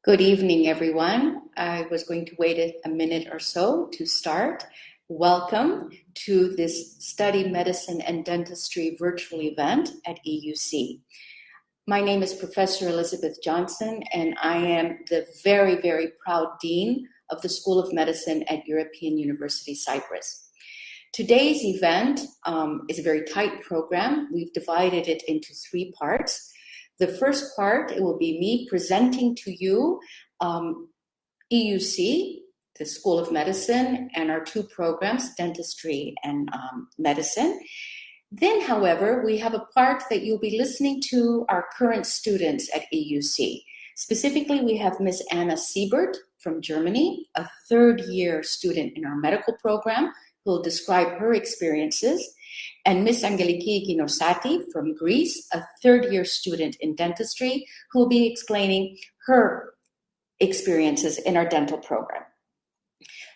Good evening, everyone. I was going to wait a minute or so to start. Welcome to this Study Medicine and Dentistry virtual event at EUC. My name is Professor Elizabeth Johnson, and I am the very, very proud Dean of the School of Medicine at European University Cyprus. Today's event is a very tight program. We've divided it into three parts. The first part, it will be me presenting to you EUC, the School of Medicine, and our two programs, Dentistry and Medicine. Then, however, we have a part that you'll be listening to our current students at EUC. Specifically, we have Miss Anna Siebert from Germany, a third-year student in our medical program, who will describe her experiences, and Miss Angeliki Ginosati from Greece, a third-year student in dentistry, who will be explaining her experiences in our dental program.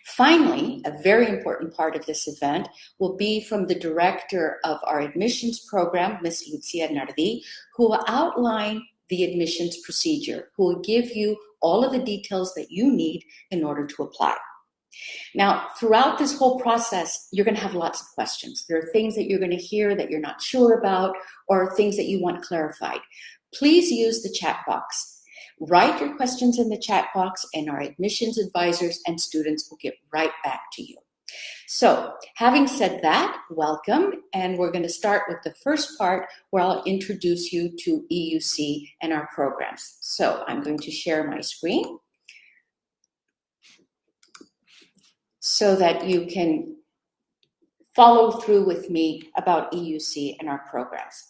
Finally, a very important part of this event will be from the director of our admissions program, Miss Lucia Nardi, who will outline the admissions procedure, who will give you all of the details that you need in order to apply. Now, throughout this whole process, you're going to have lots of questions. There are things that you're going to hear that you're not sure about, or things that you want clarified. Please use the chat box. Write your questions in the chat box, and our admissions advisors and students will get right back to you. So, having said that, welcome, and we're going to start with the first part where I'll introduce you to EUC and our programs. So, I'm going to share my screen so that you can follow through with me about EUC and our programs.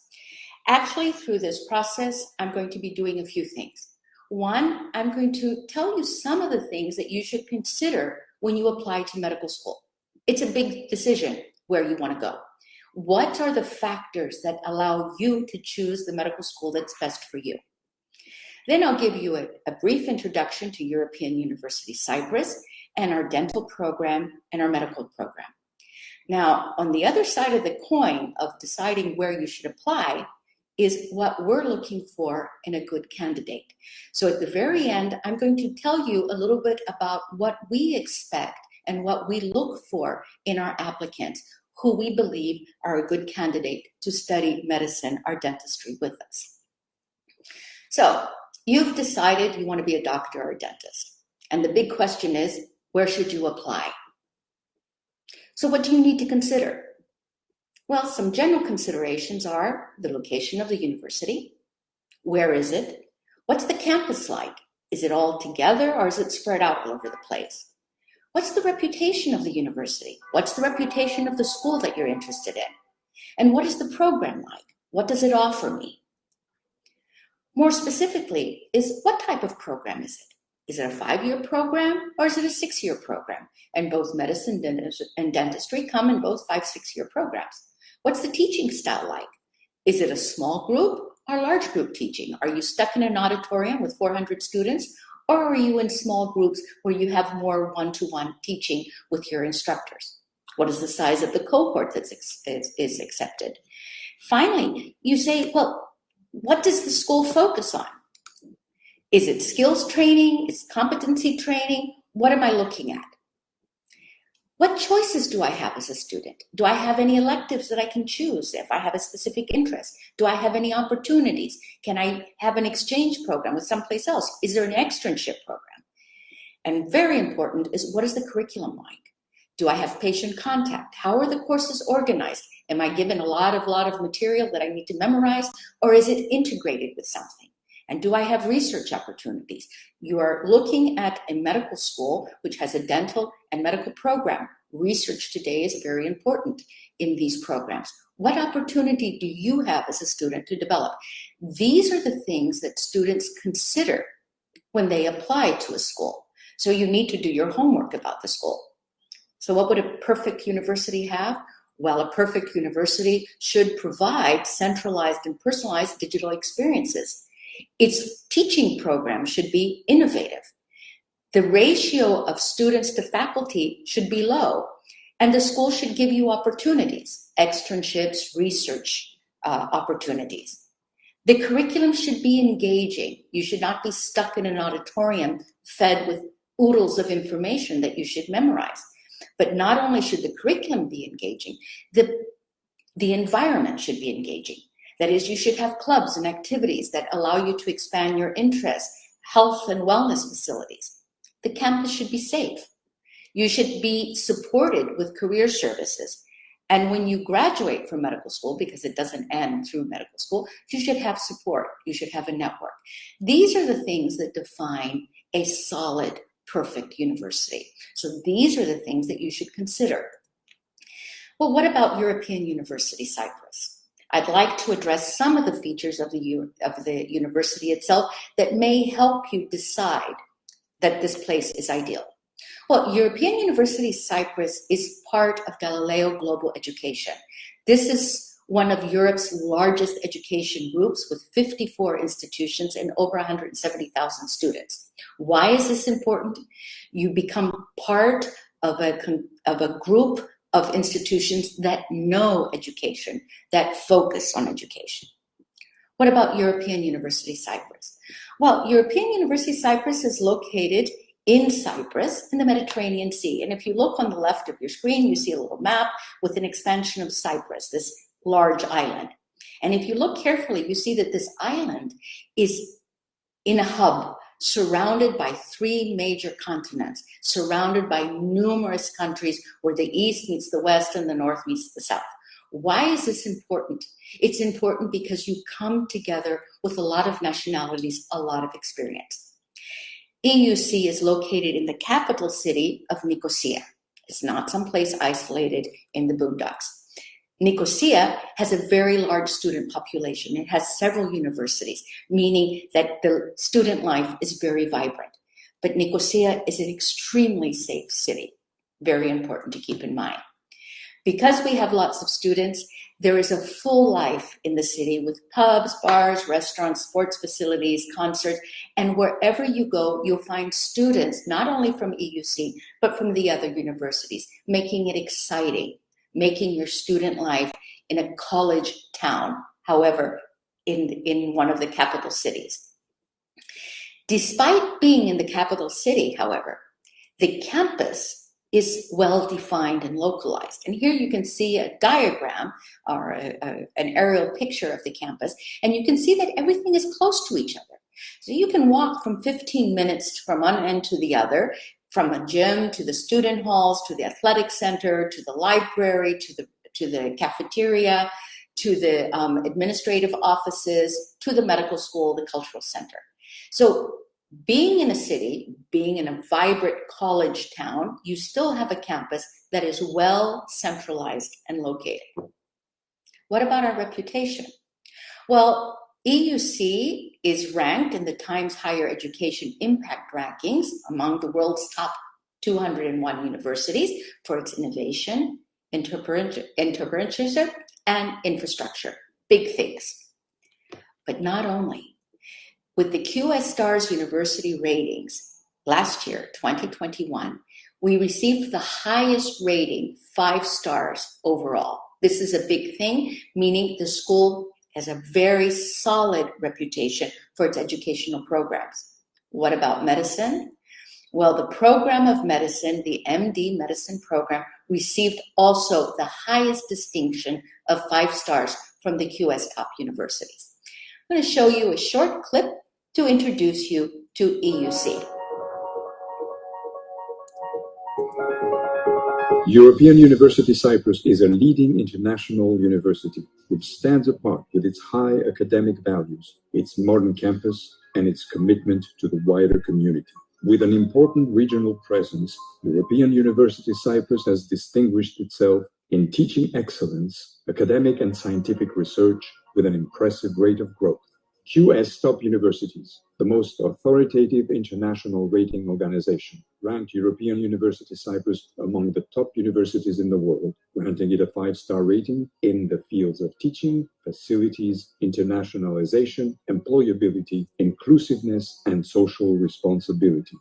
Actually, through this process, I'm going to be doing a few things. One, I'm going to tell you some of the things that you should consider when you apply to medical school. It's a big decision where you want to go. What are the factors that allow you to choose the medical school that's best for you? Then I'll give you a brief introduction to European University Cyprus and our dental program and our medical program. Now, on the other side of the coin of deciding where you should apply is what we're looking for in a good candidate. So at the very end, I'm going to tell you a little bit about what we expect and what we look for in our applicants, who we believe are a good candidate to study medicine or dentistry with us. So you've decided you want to be a doctor or a dentist. And the big question is, where should you apply? So what do you need to consider? Well, some general considerations are the location of the university. Where is it? What's the campus like? Is it all together or is it spread out all over the place? What's the reputation of the university? What's the reputation of the school that you're interested in? And what is the program like? What does it offer me? More specifically, is what type of program is it? Is it a 5-year program or is it a 6-year program? And both medicine and dentistry come in both 5-6-year programs. What's the teaching style like? Is it a small group or large group teaching? Are you stuck in an auditorium with 400 students, or are you in small groups where you have more one-to-one teaching with your instructors? What is the size of the cohort that is accepted? Finally, you say, well, what does the school focus on? Is it skills training? Is it competency training? What am I looking at? What choices do I have as a student? Do I have any electives that I can choose if I have a specific interest? Do I have any opportunities? Can I have an exchange program with someplace else? Is there an externship program? And very important is, what is the curriculum like? Do I have patient contact? How are the courses organized? Am I given a lot of material that I need to memorize, or is it integrated with something? And do I have research opportunities? You are looking at a medical school which has a dental and medical program. Research today is very important in these programs. What opportunity do you have as a student to develop? These are the things that students consider when they apply to a school. So you need to do your homework about the school. So what would a perfect university have? Well, a perfect university should provide centralized and personalized digital experiences. Its teaching program should be innovative. The ratio of students to faculty should be low, and the school should give you opportunities, externships, research opportunities. The curriculum should be engaging. You should not be stuck in an auditorium fed with oodles of information that you should memorize. But not only should the curriculum be engaging, the environment should be engaging. That is, you should have clubs and activities that allow you to expand your interests, health and wellness facilities. The campus should be safe. You should be supported with career services. And when you graduate from medical school, because it doesn't end through medical school, you should have support. You should have a network. These are the things that define a solid, perfect university. So these are the things that you should consider. Well, what about European University Cyprus? I'd like to address some of the features of the university itself that may help you decide that this place is ideal. Well, European University Cyprus is part of Galileo Global Education. This is one of Europe's largest education groups with 54 institutions and over 170,000 students. Why is this important? You become part of a group of institutions that know education, that focus on education. What about European University Cyprus? Well, European University Cyprus is located in Cyprus in the Mediterranean Sea. And if you look on the left of your screen, you see a little map with an expansion of Cyprus, this large island. And if you look carefully, you see that this island is in a hub surrounded by 3 major continents, surrounded by numerous countries where the east meets the west and the north meets the south. Why is this important? It's important because you come together with a lot of nationalities, a lot of experience. EUC is located in the capital city of Nicosia. It's not someplace isolated in the boondocks. Nicosia has a very large student population. It has several universities, meaning that the student life is very vibrant. But Nicosia is an extremely safe city, very important to keep in mind. Because we have lots of students, there is a full life in the city with pubs, bars, restaurants, sports facilities, concerts, and wherever you go, you'll find students, not only from EUC, but from the other universities, making it exciting, making your student life in a college town, however, in one of the capital cities. Despite being in the capital city, however, the campus is well-defined and localized. And here you can see a diagram or an aerial picture of the campus, and you can see that everything is close to each other. So you can walk from 15 minutes from one end to the other, from a gym to the student halls, to the athletic center, to the library, to the cafeteria, to the administrative offices, to the medical school, the cultural center. So being in a city, being in a vibrant college town, you still have a campus that is well centralized and located. What about our reputation? Well, EUC is ranked in the Times Higher Education Impact Rankings among the world's top 201 universities for its innovation, entrepreneurship, and infrastructure. Big things. But not only. With the QS Stars University ratings last year, 2021, we received the highest rating, 5 stars overall. This is a big thing, meaning the school has a very solid reputation for its educational programs. What about medicine? Well, the program of medicine, the MD medicine program, received also the highest distinction of 5 stars from the QS top universities. I'm going to show you a short clip to introduce you to EUC. European University Cyprus is a leading international university which stands apart with its high academic values, its modern campus, and its commitment to the wider community. With an important regional presence, European University Cyprus has distinguished itself in teaching excellence, academic and scientific research with an impressive rate of growth. QS Top Universities, the most authoritative international rating organization, ranked European University Cyprus among the top universities in the world, granting it a 5-star rating in the fields of teaching, facilities, internationalization, employability, inclusiveness, and social responsibility.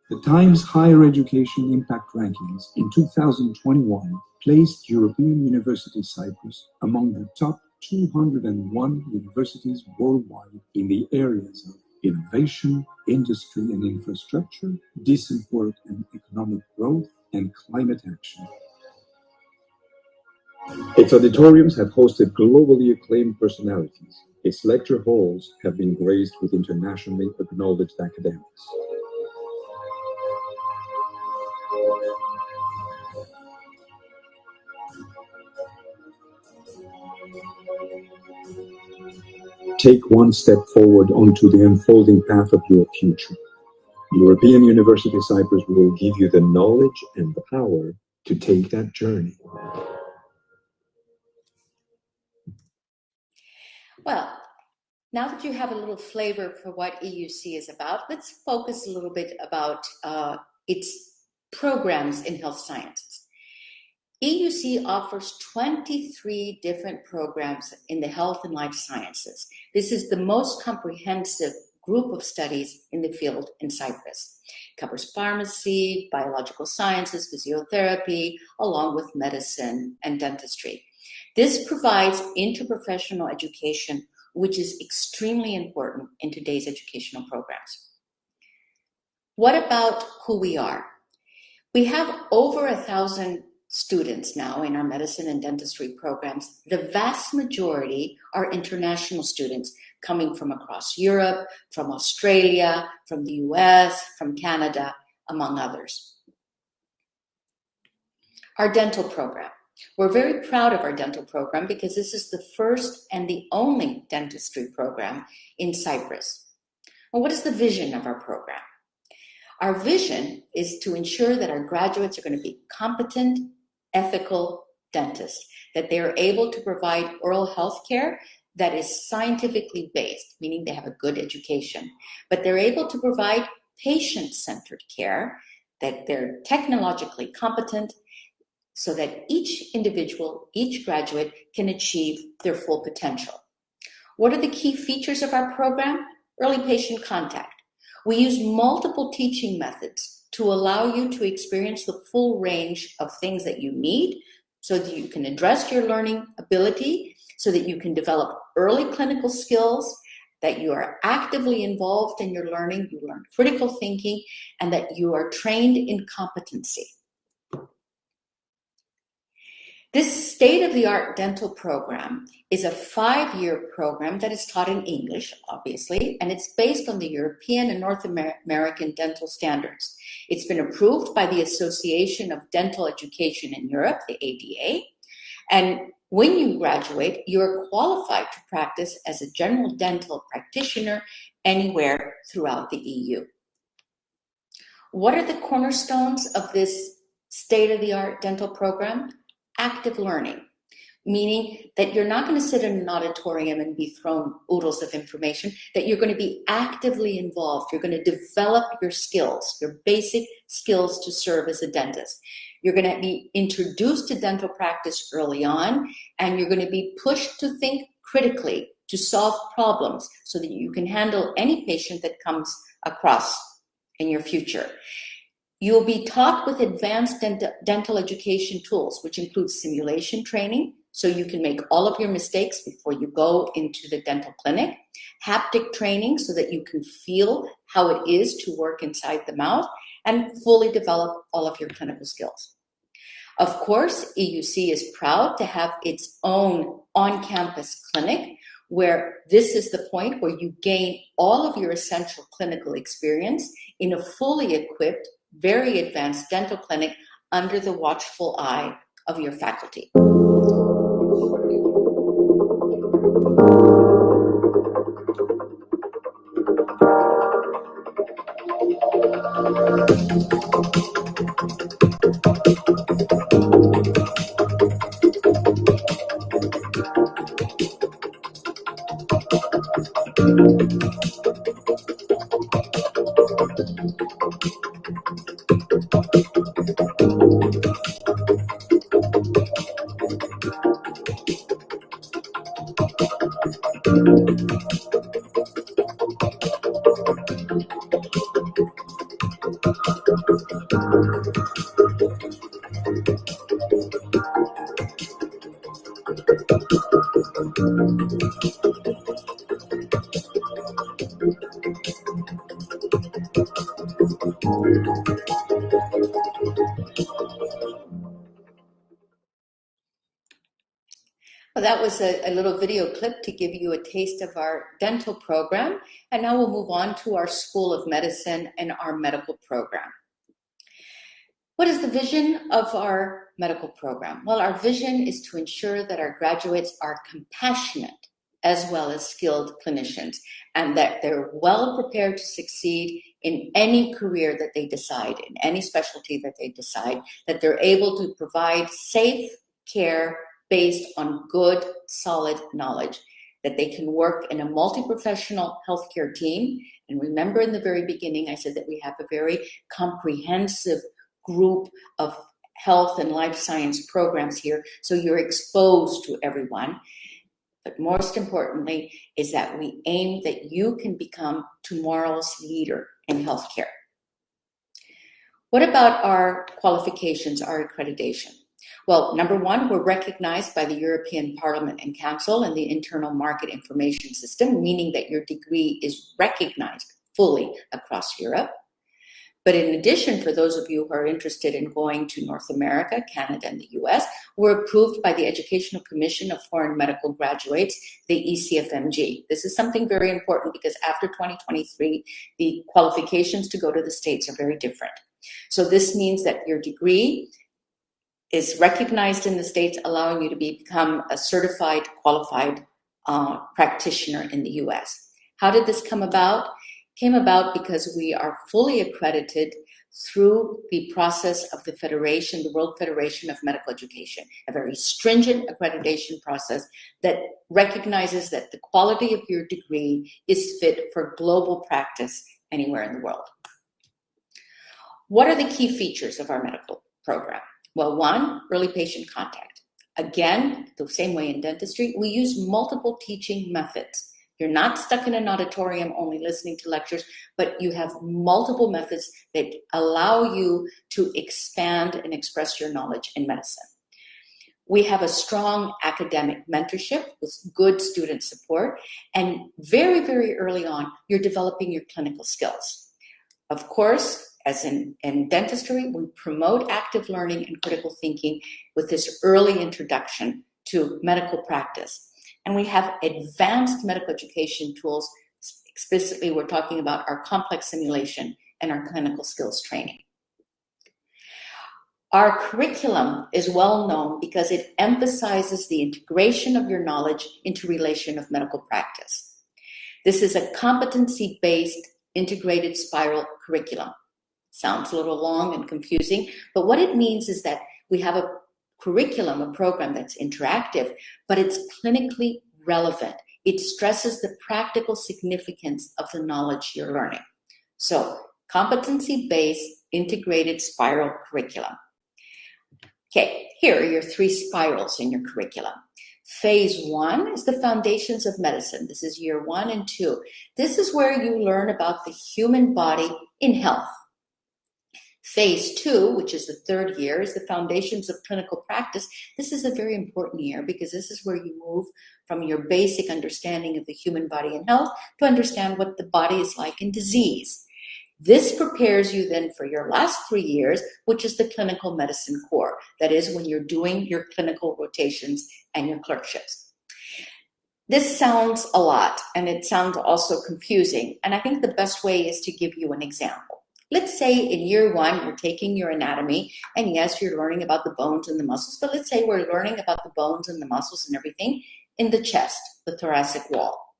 The Times Higher Education Impact Rankings in 2021 placed European University Cyprus among the top 201 universities worldwide in the areas of innovation, industry and infrastructure, decent work and economic growth, and climate action. Its auditoriums have hosted globally acclaimed personalities. Its lecture halls have been graced with internationally acknowledged academics. Take one step forward onto the unfolding path of your future. European University Cyprus will give you the knowledge and the power to take that journey. Well, now that you have a little flavor for what EUC is about, let's focus a little bit about its programs in health sciences. EUC offers 23 different programs in the health and life sciences. This is the most comprehensive group of studies in the field in Cyprus. It covers pharmacy, biological sciences, physiotherapy, along with medicine and dentistry. This provides interprofessional education, which is extremely important in today's educational programs. What about who we are? We have over 1,000 students now in our medicine and dentistry programs. The vast majority are international students coming from across Europe, from Australia, from the US, from Canada, among others. Our dental program. We're very proud of our dental program because this is the first and the only dentistry program in Cyprus. Well, what is the vision of our program? Our vision is to ensure that our graduates are going to be competent, ethical dentists, that they are able to provide oral health care that is scientifically based, meaning they have a good education, but they're able to provide patient-centered care, that they're technologically competent, so that each individual, each graduate can achieve their full potential. What are the key features of our program? Early patient contact. We use multiple teaching methods to allow you to experience the full range of things that you need so that you can address your learning ability, so that you can develop early clinical skills, that you are actively involved in your learning, you learn critical thinking, and that you are trained in competency. This state-of-the-art dental program is a 5-year program that is taught in English, obviously, and it's based on the European and North American dental standards. It's been approved by the Association of Dental Education in Europe, the ADA, and when you graduate, you're qualified to practice as a general dental practitioner anywhere throughout the EU. What are the cornerstones of this state-of-the-art dental program? Active learning, meaning that you're not going to sit in an auditorium and be thrown oodles of information, that you're going to be actively involved. You're going to develop your skills, your basic skills to serve as a dentist. You're going to be introduced to dental practice early on, and you're going to be pushed to think critically, to solve problems so that you can handle any patient that comes across in your future. You'll be taught with advanced dental education tools, which include simulation training, so you can make all of your mistakes before you go into the dental clinic, haptic training, so that you can feel how it is to work inside the mouth, and fully develop all of your clinical skills. Of course, EUC is proud to have its own on-campus clinic, where this is the point where you gain all of your essential clinical experience in a fully equipped, very advanced dental clinic under the watchful eye of your faculty. Well, that was a little video clip to give you a taste of our dental program. And now we'll move on to our School of Medicine and our medical program. What is the vision of our medical program? Well, our vision is to ensure that our graduates are compassionate as well as skilled clinicians, and that they're well prepared to succeed in any career that they decide, in any specialty that they decide, that they're able to provide safe care based on good, solid knowledge, that they can work in a multi-professional healthcare team. And remember, in the very beginning, I said that we have a very comprehensive group of health and life science programs here, so you're exposed to everyone. But most importantly is that we aim that you can become tomorrow's leader in healthcare. What about our qualifications, our accreditation? Well, number one, we're recognized by the European Parliament and Council and the Internal Market Information System, meaning that your degree is recognized fully across Europe. But in addition, for those of you who are interested in going to North America, Canada, and the US, we're approved by the Educational Commission of Foreign Medical Graduates, the ECFMG. This is something very important because after 2023, the qualifications to go to the States are very different. So this means that your degree is recognized in the States, allowing you to become a certified, qualified practitioner in the US. How did this come about? Came about because we are fully accredited through the process of the Federation, the World Federation of Medical Education, a very stringent accreditation process that recognizes that the quality of your degree is fit for global practice anywhere in the world. What are the key features of our medical program? Well, one, early patient contact. Again, the same way in dentistry, we use multiple teaching methods. You're not stuck in an auditorium only listening to lectures, but you have multiple methods that allow you to expand and express your knowledge in medicine. We have a strong academic mentorship with good student support, and very, very early on, you're developing your clinical skills. Of course, as in dentistry, we promote active learning and critical thinking with this early introduction to medical practice. And we have advanced medical education tools. Explicitly, we're talking about our complex simulation and our clinical skills training. Our curriculum is well known because it emphasizes the integration of your knowledge into relation of medical practice. This is a competency-based integrated spiral curriculum. Sounds a little long and confusing, but what it means is that we have a curriculum, a program that's interactive, but it's clinically relevant. It stresses the practical significance of the knowledge you're learning. So, competency-based integrated spiral curriculum. Okay, here are your 3 spirals in your curriculum. Phase 1 is the foundations of medicine. This is year 1 and 2. This is where you learn about the human body in health. Phase 2, which is the 3rd year, is the foundations of clinical practice. This is a very important year because this is where you move from your basic understanding of the human body and health to understand what the body is like in disease. This prepares you then for your last 3 years, which is the clinical medicine core. That is when you're doing your clinical rotations and your clerkships. This sounds a lot, and it sounds also confusing. And I think the best way is to give you an example. Let's say in year 1, you're taking your anatomy, and yes, you're learning about the bones and the muscles, but let's say we're learning about the bones and the muscles and everything in the chest, the thoracic wall.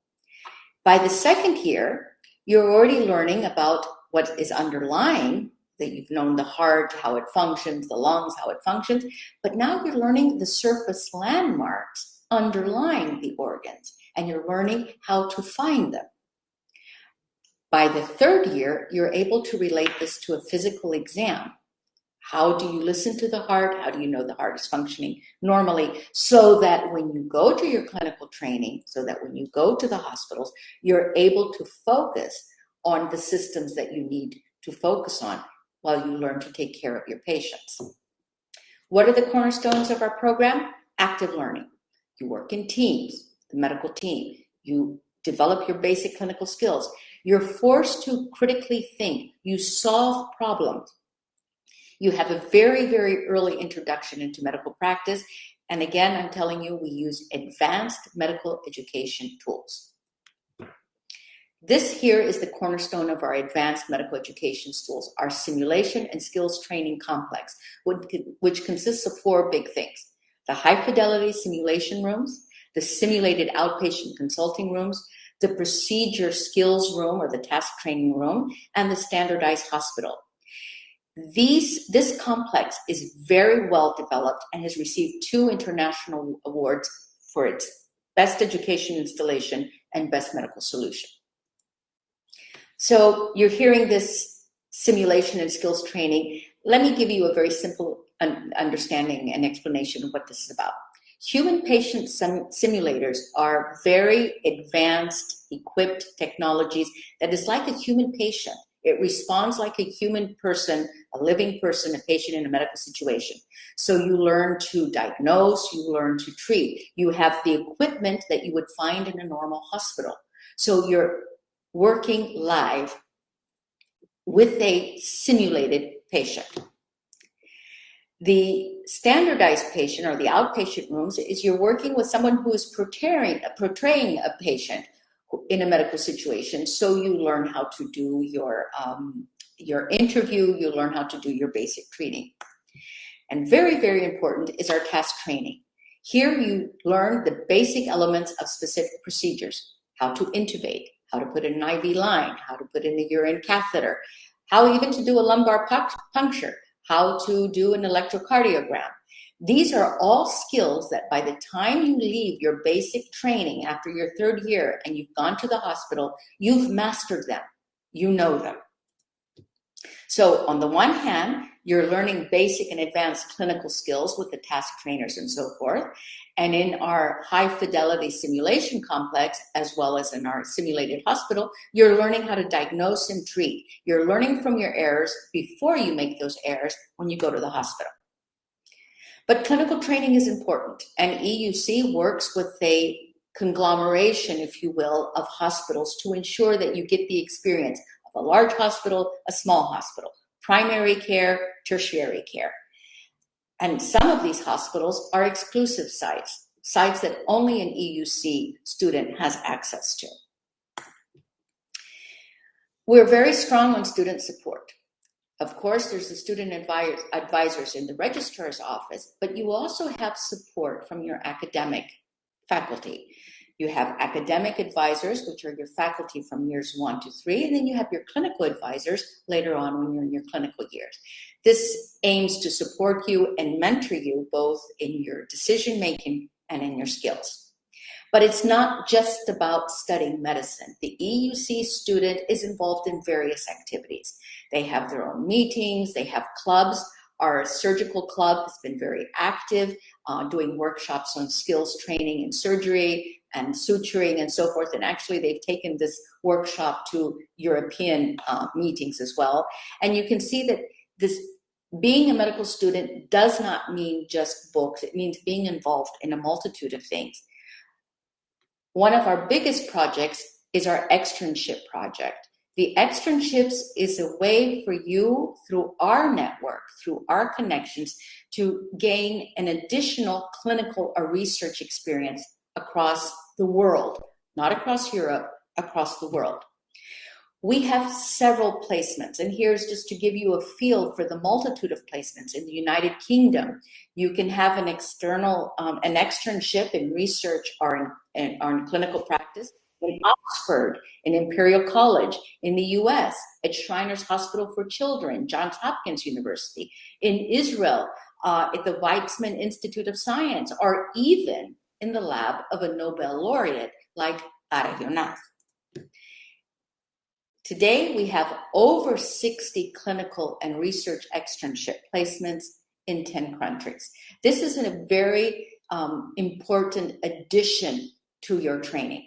By the 2nd year, you're already learning about what is underlying, that you've known the heart, how it functions, the lungs, how it functions, but now you're learning the surface landmarks underlying the organs, and you're learning how to find them. By the 3rd year, you're able to relate this to a physical exam. How do you listen to the heart? How do you know the heart is functioning normally? So that when you go to your clinical training, so that when you go to the hospitals, you're able to focus on the systems that you need to focus on while you learn to take care of your patients. What are the cornerstones of our program? Active learning. You work in teams, the medical team. You develop your basic clinical skills. You're forced to critically think. You solve problems. You have a very, very early introduction into medical practice. And again, I'm telling you, we use advanced medical education tools. This here is the cornerstone of our advanced medical education tools, our simulation and skills training complex, which consists of 4 big things: the high-fidelity simulation rooms, the simulated outpatient consulting rooms, the procedure skills room or the task training room, and the standardized hospital. This complex is very well developed and has received 2 international awards for its best education installation and best medical solution. So you're hearing this simulation and skills training. Let me give you a very simple understanding and explanation of what this is about. Human patient simulators are very advanced, equipped technologies that is like a human patient. It responds like a human person, a living person, a patient in a medical situation. So you learn to diagnose, you learn to treat. You have the equipment that you would find in a normal hospital. So you're working live with a simulated patient. The standardized patient or the outpatient rooms is you're working with someone who is portraying a patient in a medical situation. So you learn how to do your interview, you learn how to do your basic treating. And very, very important is our task training. Here you learn the basic elements of specific procedures: how to intubate, how to put in an IV line, how to put in a urine catheter, how even to do a lumbar puncture, how to do an electrocardiogram. These are all skills that by the time you leave your basic training after your 3rd year and you've gone to the hospital, you've mastered them. You know them. So on the one hand, you're learning basic and advanced clinical skills with the task trainers and so forth. And in our high fidelity simulation complex, as well as in our simulated hospital, you're learning how to diagnose and treat. You're learning from your errors before you make those errors when you go to the hospital. But clinical training is important, and EUC works with a conglomeration, if you will, of hospitals to ensure that you get the experience of a large hospital, a small hospital, primary care, tertiary care. And some of these hospitals are exclusive sites that only an EUC student has access to. We're very strong on student support. Of course, there's the student advisors in the registrar's office, but you also have support from your academic faculty. You have academic advisors, which are your faculty from years 1 to 3, and then you have your clinical advisors later on when you're in your clinical years. This aims to support you and mentor you both in your decision-making and in your skills. But it's not just about studying medicine. The EUC student is involved in various activities. They have their own meetings, they have clubs. Our surgical club has been very active, doing workshops on skills training in surgery and suturing and so forth. And actually, they've taken this workshop to European meetings as well. And you can see that this being a medical student does not mean just books. It means being involved in a multitude of things. One of our biggest projects is our externship project. The externships is a way for you, through our network, through our connections, to gain an additional clinical or research experience across the world, not across Europe, across the world. We have several placements, and here's just to give you a feel for the multitude of placements. In the United Kingdom, you can have an externship in research or in clinical practice in Oxford, in Imperial College, in the US, at Shriners Hospital for Children, Johns Hopkins University, in Israel, at the Weizmann Institute of Science, or even in the lab of a Nobel laureate like Ara Yonath. Today, we have over 60 clinical and research externship placements in 10 countries. This is a very important addition to your training.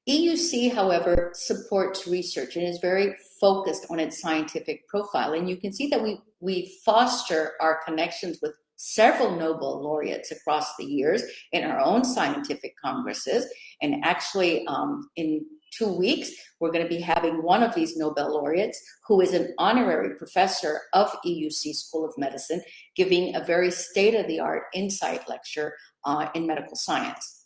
EUC, however, supports research and is very focused on its scientific profile. And you can see that we foster our connections with several Nobel laureates across the years in our own scientific congresses. And actually, in 2 weeks, we're going to be having one of these Nobel laureates, who is an honorary professor of EUC School of Medicine, giving a very state-of-the-art insight lecture in medical science.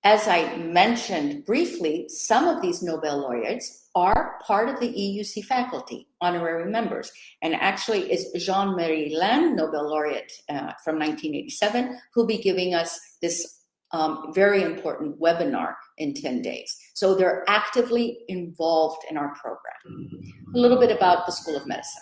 As I mentioned briefly, some of these Nobel laureates are part of the EUC faculty, honorary members, and actually is Jean-Marie Lin, Nobel laureate from 1987, who'll be giving us this very important webinar in 10 days. So they're actively involved in our program. A little bit about the School of Medicine.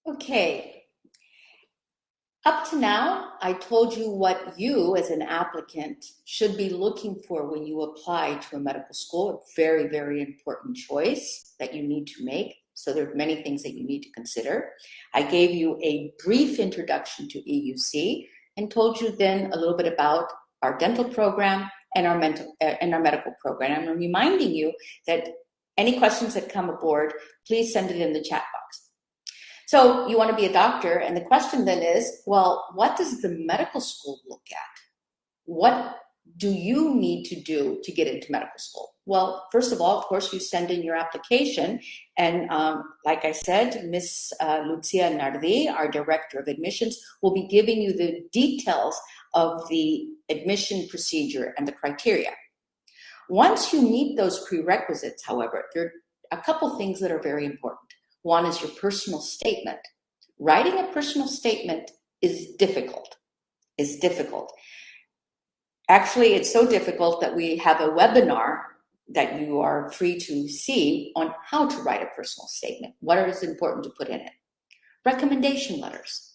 Okay, up to now, I told you what you as an applicant should be looking for when you apply to a medical school. A very, very important choice that you need to make. So there are many things that you need to consider. I gave you a brief introduction to EUC and told you then a little bit about our dental program and our medical program. I'm reminding you that any questions that come aboard, please send it in the chat box. So you want to be a doctor, and the question then is, well, what does the medical school look at? What do you need to do to get into medical school? Well, first of all, of course, you send in your application, and like I said, Miss Lucia Nardi, our Director of Admissions, will be giving you the details of the admission procedure and the criteria. Once you meet those prerequisites, however, there are a couple things that are very important. One is your personal statement. Writing a personal statement is difficult. Actually, it's so difficult that we have a webinar that you are free to see on how to write a personal statement. What is important to put in it? Recommendation letters.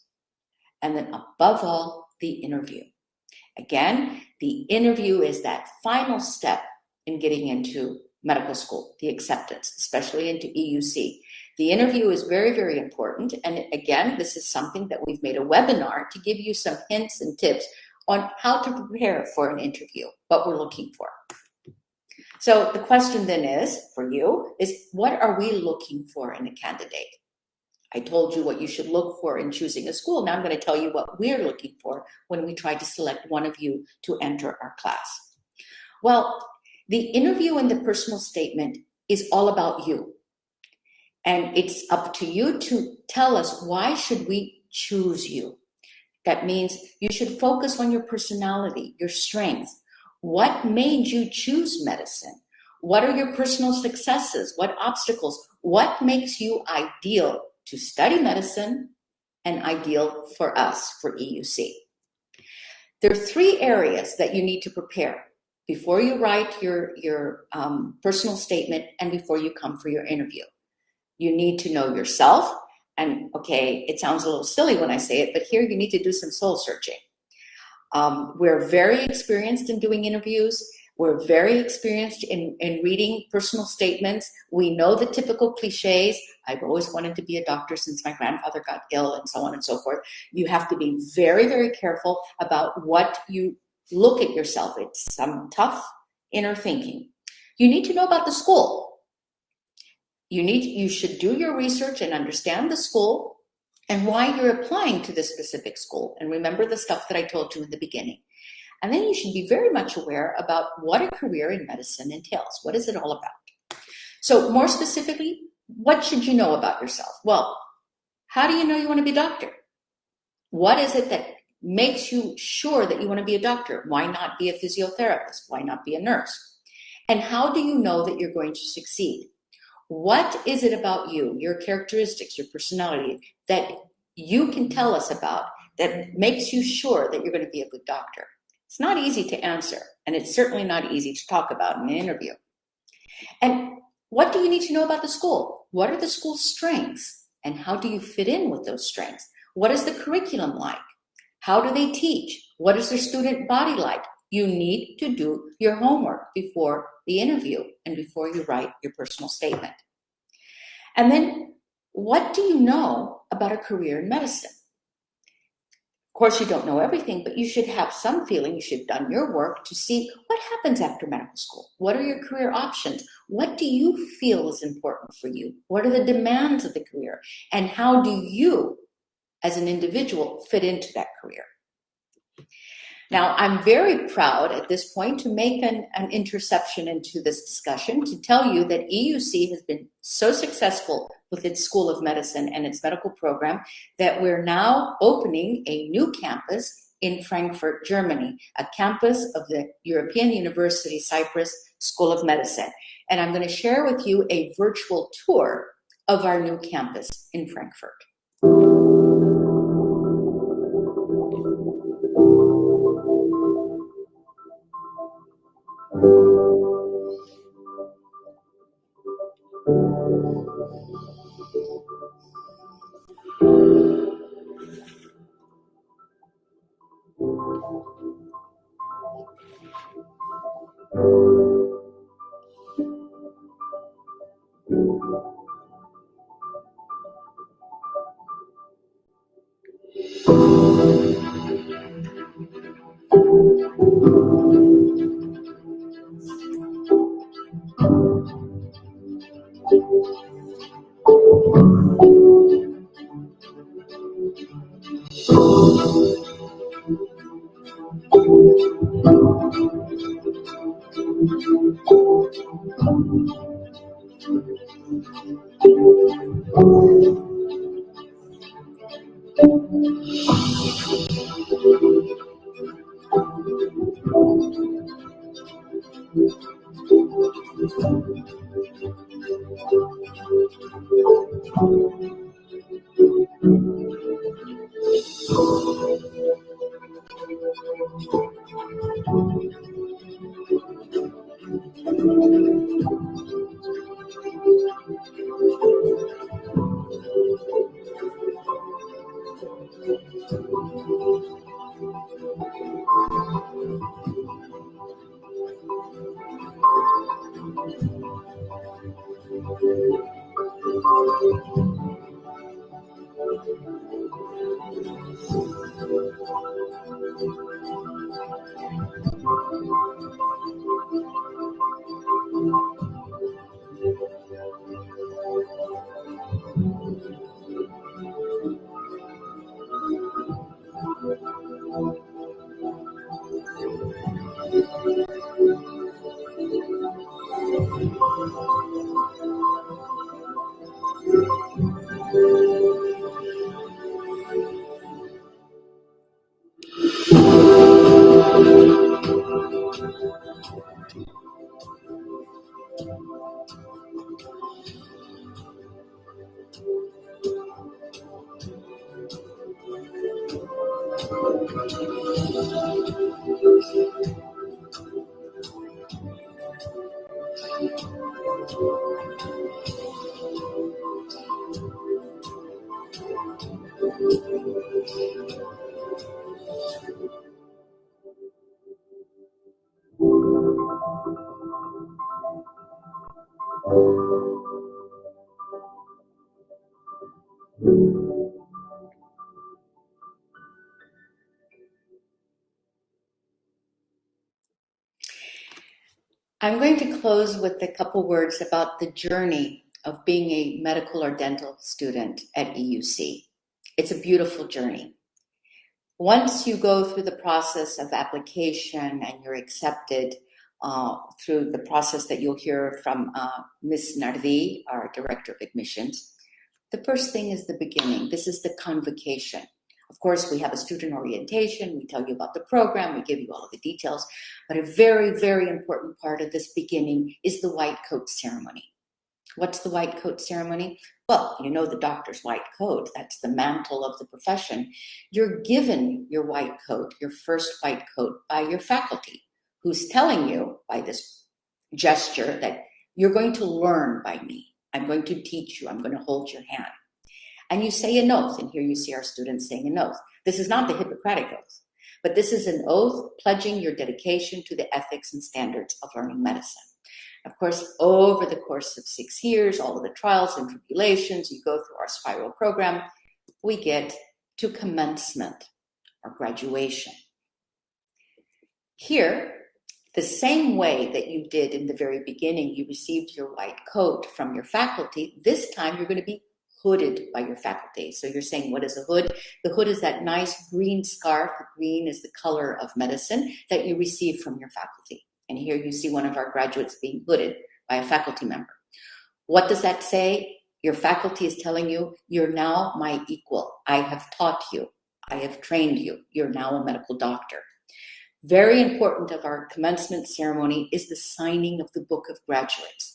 And then above all, the interview. Again, the interview is that final step in getting into medical school, the acceptance, especially into EUC. The interview is very, very important. And again, this is something that we've made a webinar to give you some hints and tips on how to prepare for an interview, what we're looking for. So the question then is, for you, is what are we looking for in a candidate? I told you what you should look for in choosing a school. Now I'm going to tell you what we're looking for when we try to select one of you to enter our class. Well, the interview and the personal statement is all about you. And it's up to you to tell us, why should we choose you? That means you should focus on your personality, your strengths. What made you choose medicine? What are your personal successes? What obstacles? What makes you ideal to study medicine and ideal for us, for EUC? There are 3 areas that you need to prepare before you write your personal statement and before you come for your interview. You need to know yourself. And okay, it sounds a little silly when I say it, but here you need to do some soul searching. We're very experienced in doing interviews. We're very experienced in reading personal statements. We know the typical cliches. I've always wanted to be a doctor since my grandfather got ill, and so on and so forth. You have to be very, very careful about what you look at yourself. It's some tough inner thinking. You need to know about the school. You should do your research and understand the school and why you're applying to this specific school. And remember the stuff that I told you in the beginning. And then you should be very much aware about what a career in medicine entails. What is it all about? So more specifically, what should you know about yourself? Well, how do you know you want to be a doctor? What is it that makes you sure that you want to be a doctor? Why not be a physiotherapist? Why not be a nurse? And how do you know that you're going to succeed? What is it about you, your characteristics, your personality, that you can tell us about that makes you sure that you're going to be a good doctor? It's not easy to answer, and it's certainly not easy to talk about in an interview. And what do you need to know about the school? What are the school's strengths, and how do you fit in with those strengths? What is the curriculum like? How do they teach? What is their student body like? You need to do your homework before the interview and before you write your personal statement. And then, what do you know about a career in medicine? Of course, you don't know everything, but you should have some feeling. You should have done your work to see what happens after medical school. What are your career options? What do you feel is important for you? What are the demands of the career? And how do you, as an individual, fit into that career? Now, I'm very proud at this point to make an interception into this discussion to tell you that EUC has been so successful with its School of Medicine and its medical program that we're now opening a new campus in Frankfurt, Germany, a campus of the European University Cyprus School of Medicine. And I'm going to share with you a virtual tour of our new campus in Frankfurt. I'm going to close with a couple words about the journey of being a medical or dental student at EUC. It's a beautiful journey. Once you go through the process of application and you're accepted through the process that you'll hear from Ms. Nardi, our Director of Admissions, the first thing is the beginning. This is the convocation. Of course, we have a student orientation. We tell you about the program. We give you all of the details. But a very, very important part of this beginning is the white coat ceremony. What's the white coat ceremony? Well, you know the doctor's white coat. That's the mantle of the profession. You're given your white coat, your first white coat, by your faculty, who's telling you by this gesture that you're going to learn by me. I'm going to teach you. I'm going to hold your hand. And you say an oath, and here you see our students saying an oath. This is not the Hippocratic Oath, but this is an oath pledging your dedication to the ethics and standards of learning medicine. Of course, over the course of 6 years, all of the trials and tribulations, you go through our spiral program, we get to commencement or graduation. Here, the same way that you did in the very beginning, you received your white coat from your faculty, this time you're going to be hooded by your faculty. So you're saying, what is a hood? The hood is that nice green scarf. Green is the color of medicine that you receive from your faculty. And here you see one of our graduates being hooded by a faculty member. What does that say? Your faculty is telling you, you're now my equal. I have taught you. I have trained you. You're now a medical doctor. Very important of our commencement ceremony is the signing of the Book of Graduates.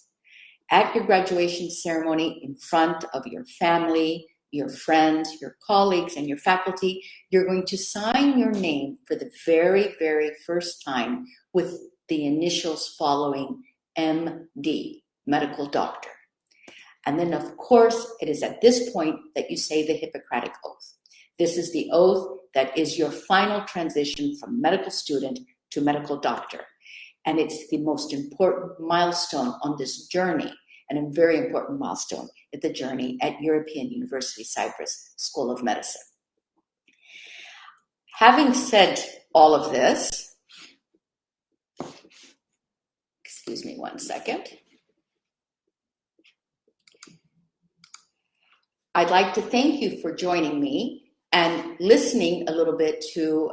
At your graduation ceremony, in front of your family, your friends, your colleagues, and your faculty, you're going to sign your name for the very, very first time with the initials following MD, medical doctor. And then, of course, it is at this point that you say the Hippocratic Oath. This is the oath that is your final transition from medical student to medical doctor. And it's the most important milestone on this journey, and a very important milestone at the journey at European University Cyprus School of Medicine. Having said all of this, excuse me one second. I'd like to thank you for joining me and listening a little bit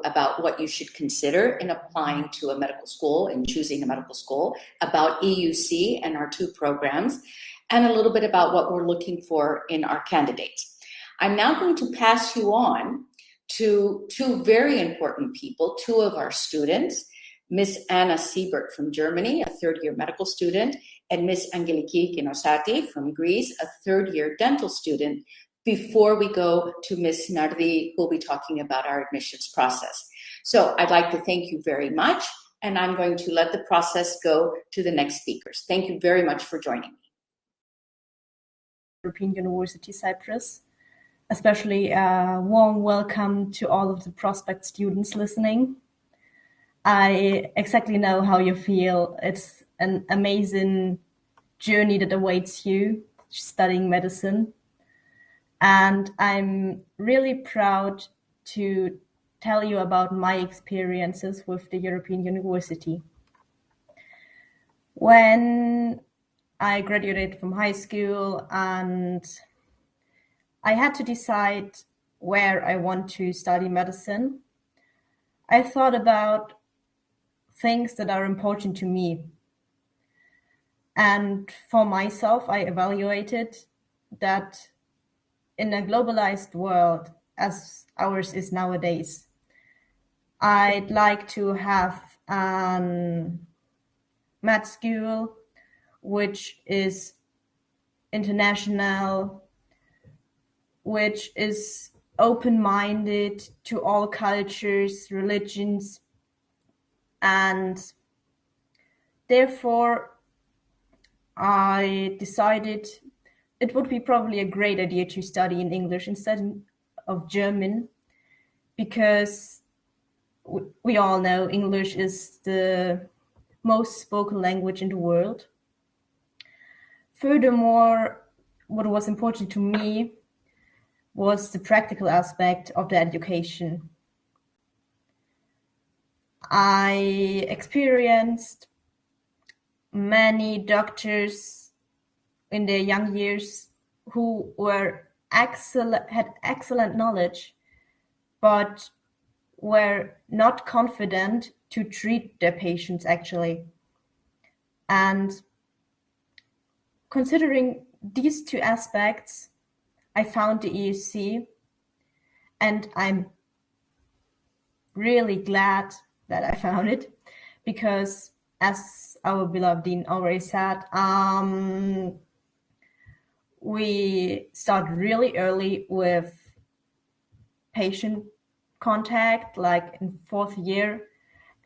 about what you should consider in applying to a medical school and choosing a medical school, about EUC and our 2 programs, and a little bit about what we're looking for in our candidates. I'm now going to pass you on to 2 very important people, 2 of our students, Miss Anna Siebert from Germany, a 3rd-year medical student, and Miss Angeliki Kinosati from Greece, a 3rd-year dental student, before we go to Ms. Nardi, who will be talking about our admissions process. So I'd like to thank you very much, and I'm going to let the process go to the next speakers. Thank you very much for joining me. European University Cyprus, especially a warm welcome to all of the prospect students listening. I exactly know how you feel. It's an amazing journey that awaits you studying medicine. And I'm really proud to tell you about my experiences with the European University. When I graduated from high school and I had to decide where I want to study medicine, I thought about things that are important to me. And for myself, I evaluated that in a globalized world as ours is nowadays, I'd like to have a med school which is international, which is open-minded to all cultures, religions, and therefore I decided it would be probably a great idea to study in English instead of German, because we all know English is the most spoken language in the world. Furthermore, what was important to me was the practical aspect of the education. I experienced many doctors in their young years who had excellent knowledge, but were not confident to treat their patients actually. And considering these two aspects, I found the EUC, and I'm really glad that I found it, because as our beloved Dean already said, we start really early with patient contact, like in 4th year.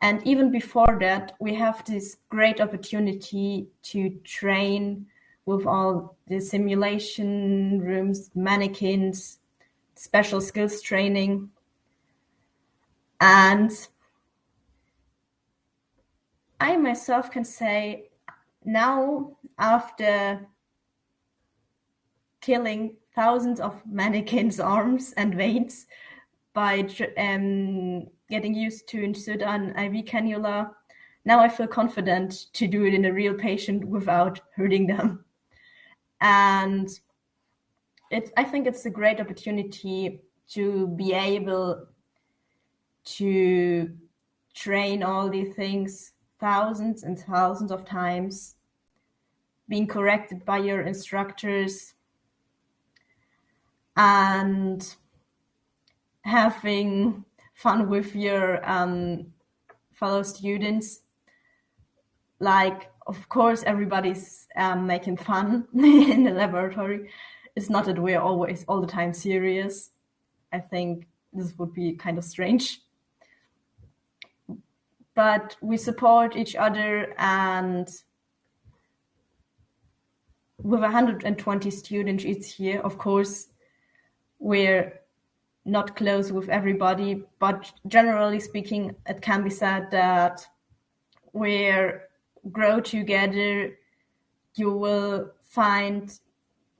And even before that, we have this great opportunity to train with all the simulation rooms, mannequins, special skills training. And I myself can say now, after killing thousands of mannequins' arms and veins by getting used to insert an IV cannula, now I feel confident to do it in a real patient without hurting them. And I think it's a great opportunity to be able to train all these things thousands and thousands of times, being corrected by your instructors, and having fun with your fellow students. Like, of course, everybody's making fun in the laboratory. It's not that we're always all the time serious. I think this would be kind of strange. But we support each other, and with 120 students each year, of course, we're not close with everybody, but generally speaking, it can be said that we grow together. You will find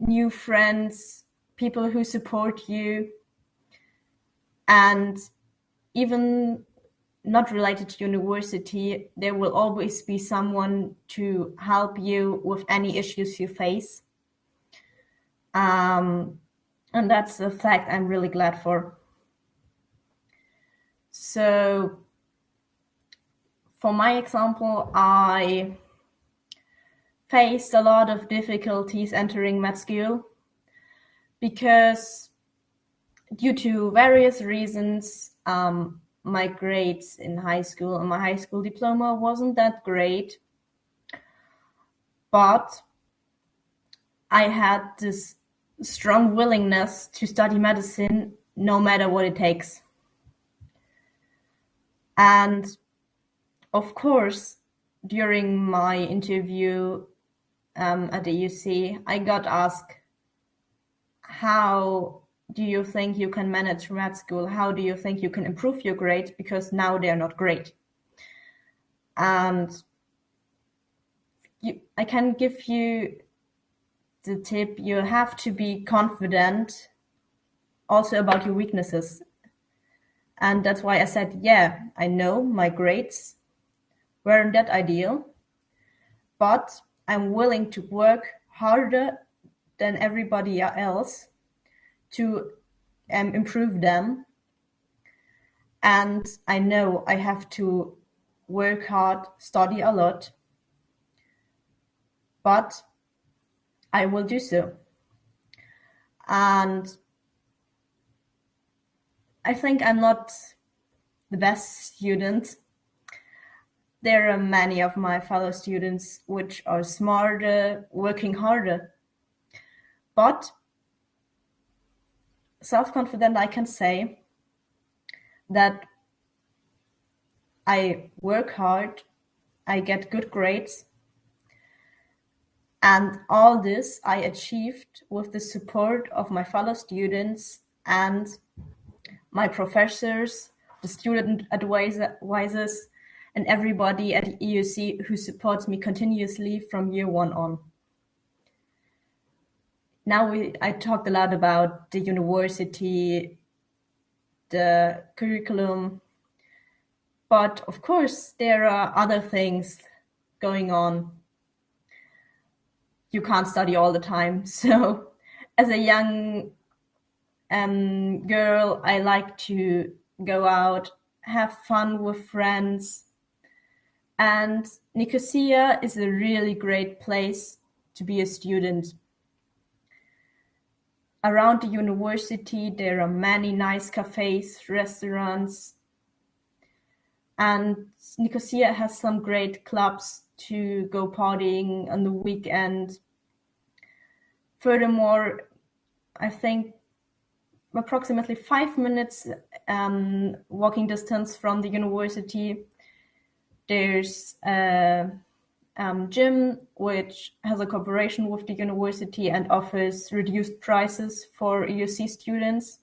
new friends, people who support you, and even not related to university, there will always be someone to help you with any issues you face. And that's a fact I'm really glad for. So for my example, I faced a lot of difficulties entering med school because due to various reasons, my grades in high school and my high school diploma wasn't that great. But I had this strong willingness to study medicine no matter what it takes. And of course, during my interview at the EUC, I got asked, how do you think you can manage med school? How do you think you can improve your grades? Because now they're not great. And I can give you the tip, you have to be confident also about your weaknesses. And that's why I said, yeah, I know my grades weren't that ideal, but I'm willing to work harder than everybody else to improve them. And I know I have to work hard, study a lot, but I will do so. And I think I'm not the best student. There are many of my fellow students which are smarter, working harder. But self-confident I can say that I work hard, I get good grades, and all this I achieved with the support of my fellow students and my professors, the student advisors, and everybody at the EUC who supports me continuously from year one on. Now I talked a lot about the university, the curriculum, but of course there are other things going on. You can't study all the time. So as a young girl, I like to go out, have fun with friends. And Nicosia is a really great place to be a student. Around the university, there are many nice cafes, restaurants, and Nicosia has some great clubs to go partying on the weekend. Furthermore, I think approximately 5 minutes walking distance from the university, there's a gym which has a cooperation with the university and offers reduced prices for EUC students.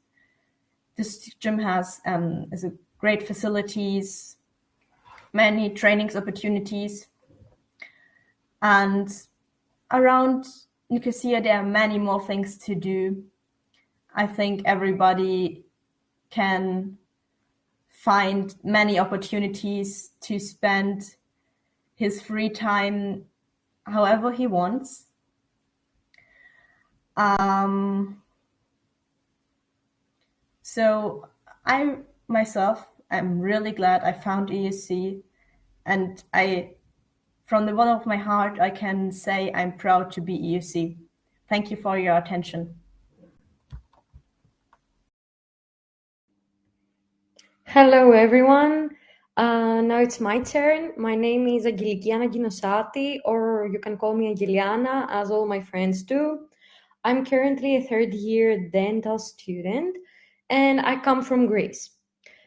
This gym has great facilities, many trainings opportunities, and around Nicosia there are many more things to do. I think everybody can find many opportunities to spend his free time however he wants. So I myself, I'm really glad I found EUC, and from the bottom of my heart, I can say I'm proud to be EUC. Thank you for your attention. Hello, everyone. Now it's my turn. My name is Agilikiana Ginosati, or you can call me Agiliana, as all my friends do. I'm currently a third-year dental student, and I come from Greece.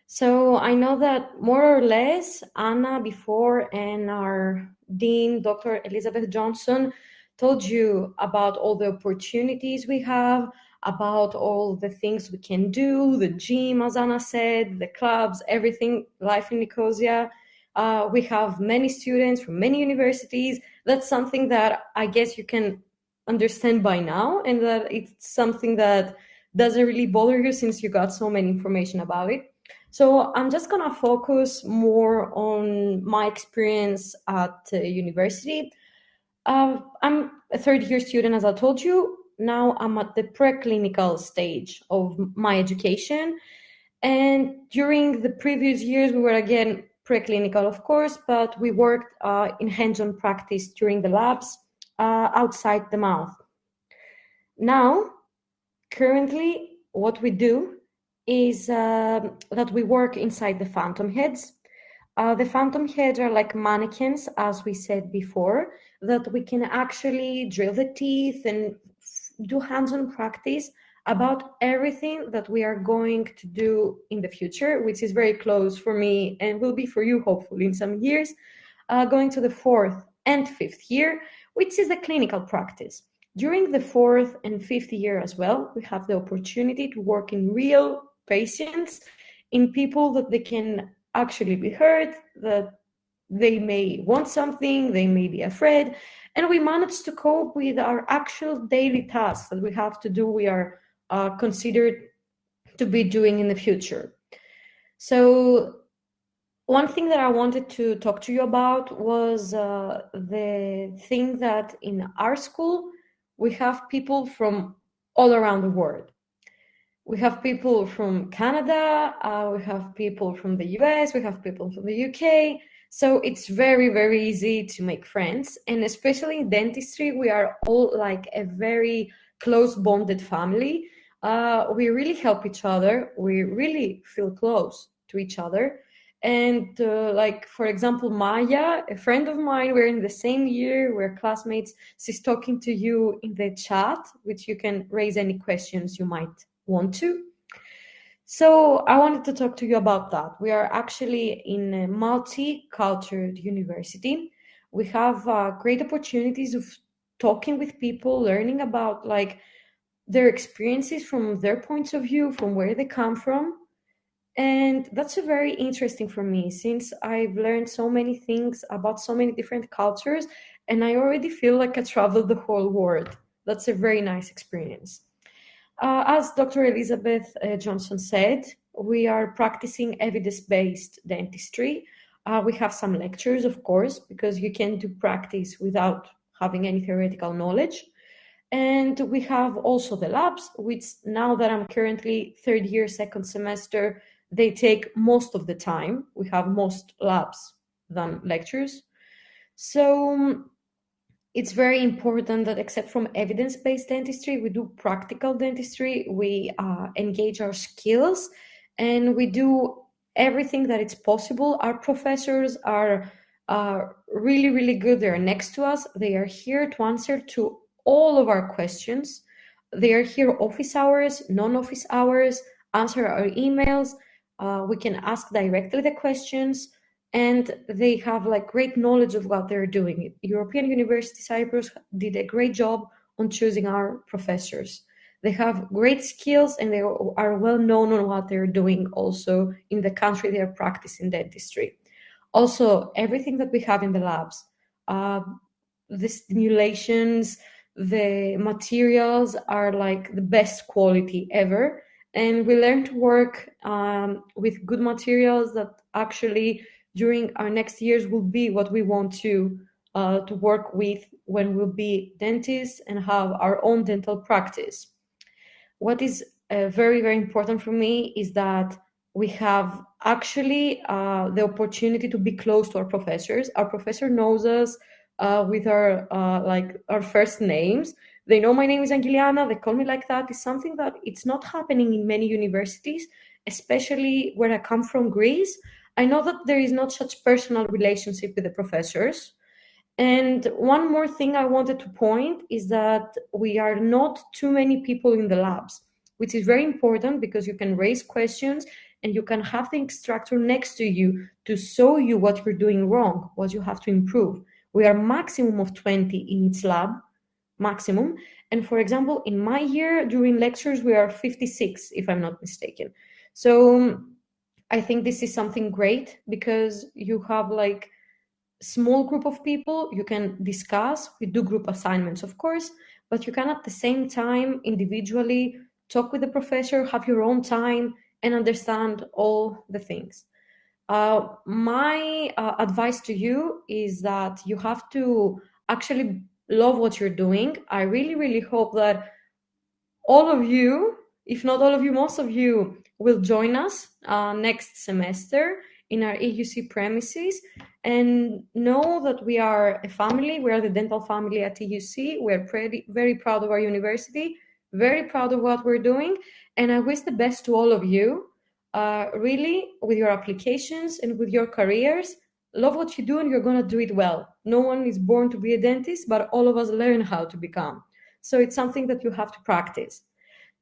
So I know that more or less Anna before and our Dean, Dr. Elizabeth Johnson, told you about all the opportunities we have, about all the things we can do, the gym, as Anna said, the clubs, everything, life in Nicosia. We have many students from many universities. That's something that I guess you can understand by now, and that it's something that doesn't really bother you since you got so many information about it. So I'm just gonna focus more on my experience at university. I'm a third-year student, as I told you. Now I'm at the preclinical stage of my education. And during the previous years, we were again preclinical, of course, but we worked in hands-on practice during the labs outside the mouth. Now, currently, what we do is that we work inside the phantom heads. The phantom heads are like mannequins, as we said before, that we can actually drill the teeth and do hands-on practice about everything that we are going to do in the future, which is very close for me and will be for you, hopefully, in some years, going to the 4th and 5th year, which is the clinical practice. During the 4th and 5th year as well, we have the opportunity to work in real patients, in people that they can actually be heard, that they may want something, they may be afraid, and we manage to cope with our actual daily tasks that we have to do, we are considered to be doing in the future. So one thing that I wanted to talk to you about was the thing that in our school, we have people from all around the world. We have people from Canada, we have people from the US, we have people from the UK. So it's very, very easy to make friends. And especially in dentistry, we are all like a very close bonded family. We really help each other. We really feel close to each other. And like, for example, Maya, a friend of mine, we're in the same year, we're classmates. She's talking to you in the chat, which you can raise any questions you might want to. So I wanted to talk to you about that. We are actually in a multi-cultured university. We have great opportunities of talking with people, learning about like their experiences from their points of view, from where they come from. And that's a very interesting for me since I've learned so many things about so many different cultures, and I already feel like I traveled the whole world. That's a very nice experience. As Dr. Elizabeth Johnson said, we are practicing evidence-based dentistry. We have some lectures, of course, because you can't do practice without having any theoretical knowledge. And we have also the labs, which now that I'm currently third year, second semester, they take most of the time. We have most labs than lectures. So it's very important that except from evidence-based dentistry, we do practical dentistry, we engage our skills, and we do everything that it's possible. Our professors are really, really good. They're next to us. They are here to answer to all of our questions. They are here office hours, non-office hours, answer our emails. We can ask directly the questions, and they have like great knowledge of what they're doing. European University Cyprus did a great job on choosing our professors. They have great skills and they are well known on what they're doing also in the country they are practicing dentistry. Also, everything that we have in the labs, the stimulations, the materials are like the best quality ever. And we learn to work with good materials that actually during our next years will be what we want to work with when we'll be dentists and have our own dental practice. What is very, very important for me is that we have actually the opportunity to be close to our professors. Our professor knows us with our first names. They know my name is Angeliana. They call me like that. It's something that it's not happening in many universities, especially where I come from, Greece. I know that there is not such personal relationship with the professors. And one more thing I wanted to point is that we are not too many people in the labs, which is very important because you can raise questions and you can have the instructor next to you to show you what you're doing wrong, what you have to improve. We are maximum of 20 in each lab, maximum. And for example, in my year during lectures, we are 56, if I'm not mistaken. So I think this is something great because you have like small group of people, you can discuss, we do group assignments, of course, but you can at the same time individually talk with the professor, have your own time and understand all the things. My advice to you is that you have to actually love what you're doing. I really, really hope that all of you, if not all of you, most of you will join us next semester in our EUC premises, and know that we are a family. We are the dental family at EUC. We're very proud of our university, very proud of what we're doing, and I wish the best to all of you, really, with your applications and with your careers. Love what you do and you're going to do it well. No one is born to be a dentist, but all of us learn how to become. So it's something that you have to practice.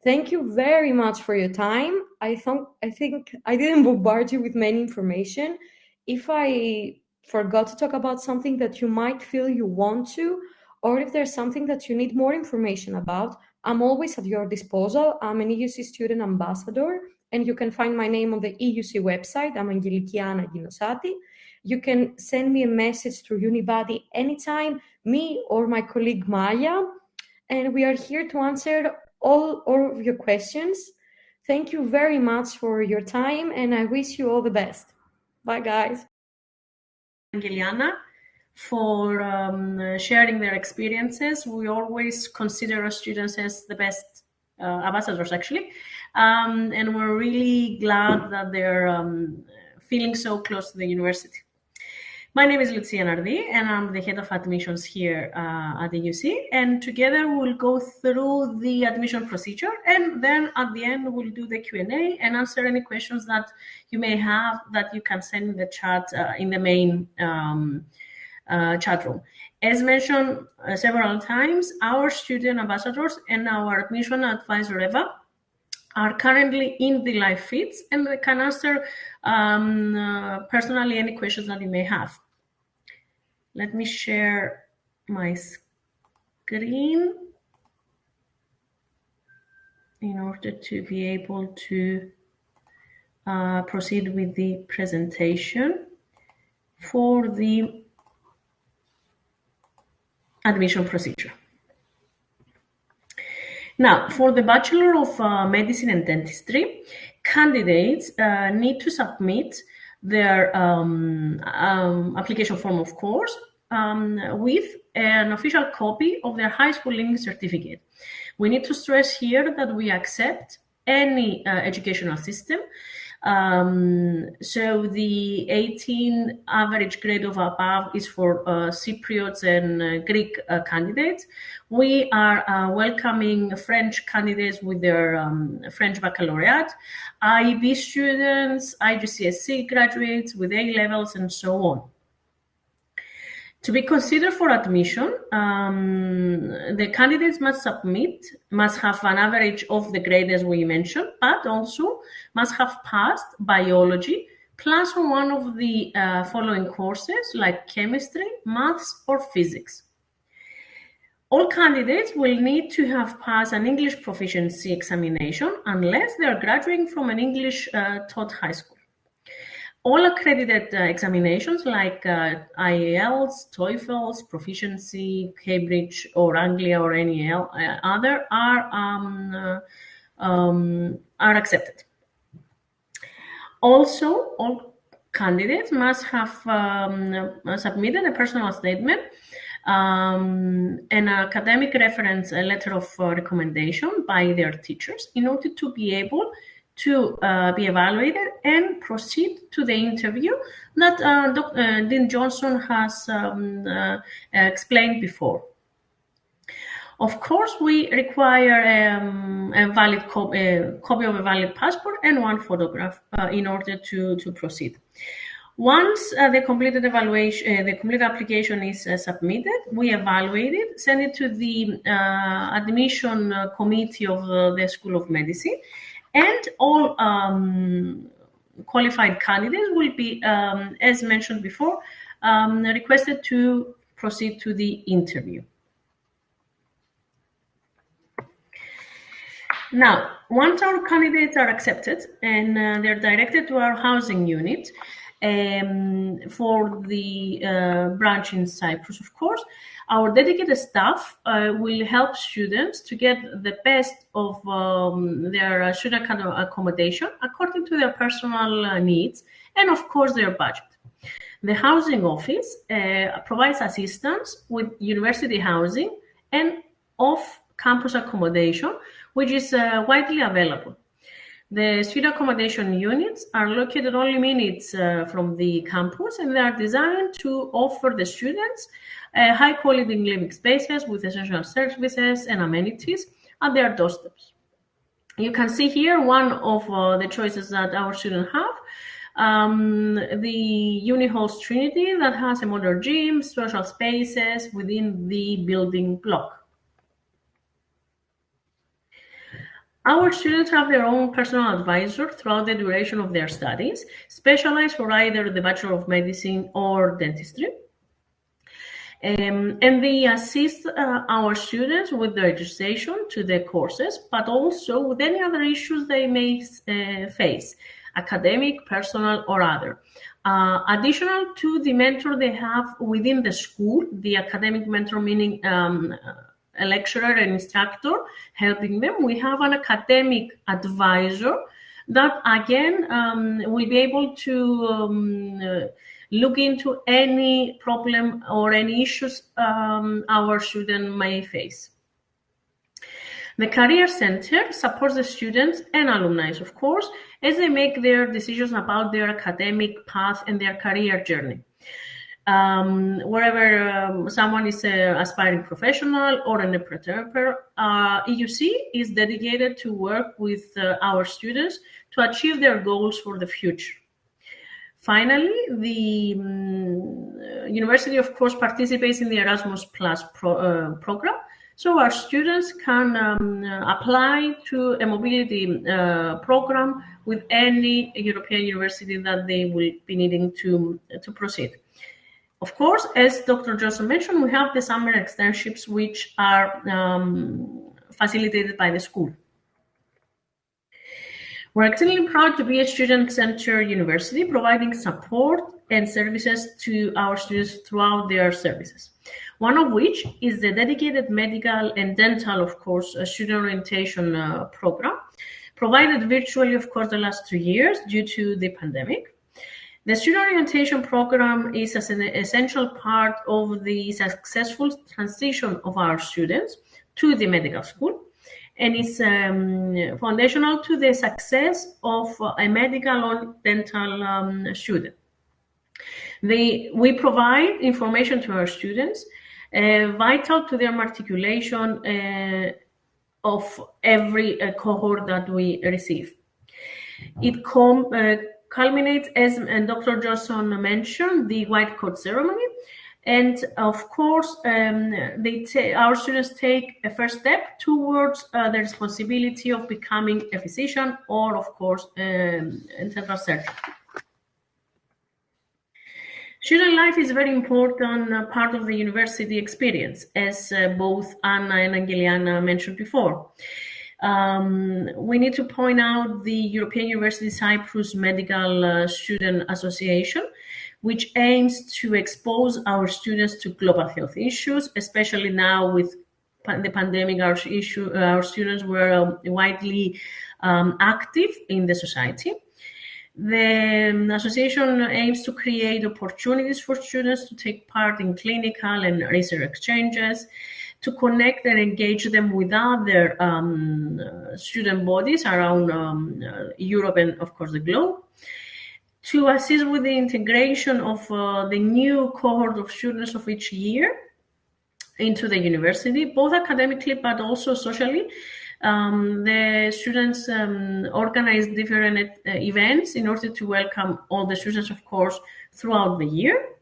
Thank you very much for your time. I think I didn't bombard you with many information. If I forgot to talk about something that you might feel you want to, or if there's something that you need more information about, I'm always at your disposal. I'm an EUC student ambassador, and you can find my name on the EUC website. I'm Angelikiana Ginosati. You can send me a message through Unibody anytime, me or my colleague Maya, and we are here to answer all of your questions. Thank you very much for your time, and I wish you all the best. Bye, guys. Angeliana for sharing their experiences. We always consider our students as the best ambassadors, actually. And we're really glad that they're feeling so close to the university. My name is Lucia Nardi, and I'm the head of admissions here at the EUC. And together we'll go through the admission procedure, and then at the end we'll do the Q&A and answer any questions that you may have that you can send in the chat in the main chat room. As mentioned several times, our student ambassadors and our admission advisor Eva are currently in the live feeds, and they can answer personally any questions that you may have. Let me share my screen in order to be able to proceed with the presentation for the admission procedure. Now, for the Bachelor of Medicine and Dentistry, candidates need to submit their application form, of course, with an official copy of their high school English certificate. We need to stress here that we accept any educational system. So the 18 average grade of above is for Cypriots and Greek candidates. We are welcoming French candidates with their French baccalaureate, IB students, IGCSE graduates with A levels, and so on. To be considered for admission, the candidates must have an average of the grade as we mentioned, but also must have passed biology plus one of the following courses like chemistry, maths, or physics. All candidates will need to have passed an English proficiency examination unless they are graduating from an English taught high school. All accredited examinations like IELTS, TOEFLs, Proficiency, Cambridge, or Anglia, or any other are accepted. Also, all candidates must have submitted a personal statement, an academic reference, a letter of recommendation by their teachers in order to be able to be evaluated and proceed to the interview that Dean Johnson has explained before. Of course, we require a valid copy of a valid passport and one photograph in order to proceed. Once the completed evaluation, the complete application is submitted, we evaluate it, send it to the admission committee of the School of Medicine, and all qualified candidates will be, as mentioned before, requested to proceed to the interview. Now, once our candidates are accepted and they're directed to our housing unit for the branch in Cyprus, of course, our dedicated staff will help students to get the best of their student accommodation according to their personal needs and, of course, their budget. The housing office provides assistance with university housing and off-campus accommodation, which is widely available. The student accommodation units are located only minutes from the campus, and they are designed to offer the students high-quality living spaces with essential services and amenities at their doorsteps. You can see here one of the choices that our students have. The Unihalls Trinity that has a modern gym, social spaces within the building block. Our students have their own personal advisor throughout the duration of their studies, specialized for either the Bachelor of Medicine or Dentistry. And they assist our students with the registration to the courses, but also with any other issues they may face, academic, personal, or other. Additional to the mentor they have within the school, the academic mentor meaning a lecturer and instructor helping them, we have an academic advisor that again will be able to look into any problem or any issues our student may face. The Career Center supports the students and alumni, of course, as they make their decisions about their academic path and their career journey. Wherever someone is an aspiring professional or an entrepreneur, EUC is dedicated to work with our students to achieve their goals for the future. Finally, the university, of course, participates in the Erasmus Plus program, So our students can apply to a mobility program with any European university that they will be needing to proceed. Of course, as Dr. Johnson mentioned, we have the summer externships, which are facilitated by the school. We're extremely proud to be a student-centered university, providing support and services to our students throughout their services. One of which is the dedicated medical and dental, of course, student orientation program, provided virtually, of course, the last 2 years due to the pandemic. The student orientation program is an essential part of the successful transition of our students to the medical school, and is foundational to the success of a medical or dental student. We provide information to our students vital to their articulation of every cohort that we receive. It culminates, as Dr. Johnson mentioned, the white coat ceremony. And of course, our students take a first step towards the responsibility of becoming a physician or, of course, a dental surgeon. Student life is a very important part of the university experience, as both Anna and Angeliana mentioned before. We need to point out the European University Cyprus Medical Student Association, which aims to expose our students to global health issues, especially now with the pandemic. Our students were widely active in the society. The association aims to create opportunities for students to take part in clinical and research exchanges, to connect and engage them with other student bodies around Europe and, of course, the globe, to assist with the integration of the new cohort of students of each year into the university, both academically but also socially. The students organize different events in order to welcome all the students, of course, throughout the year.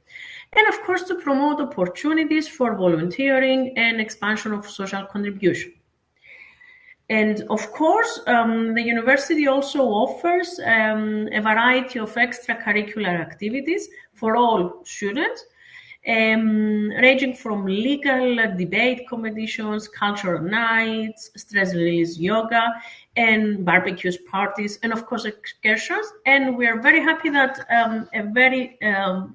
And of course, to promote opportunities for volunteering and expansion of social contribution. And of course, the university also offers a variety of extracurricular activities for all students, ranging from legal debate competitions, cultural nights, stress release yoga, and barbecues, parties, and of course excursions. And we are very happy that a very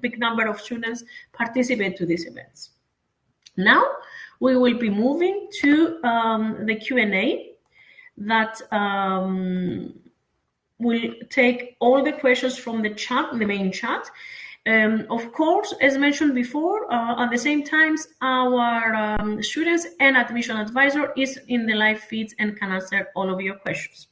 big number of students participate to these events. Now we will be moving to the Q&A that will take all the questions from the chat, the main chat. Of course, as mentioned before, at the same time, our students and admission advisor is in the live feeds and can answer all of your questions.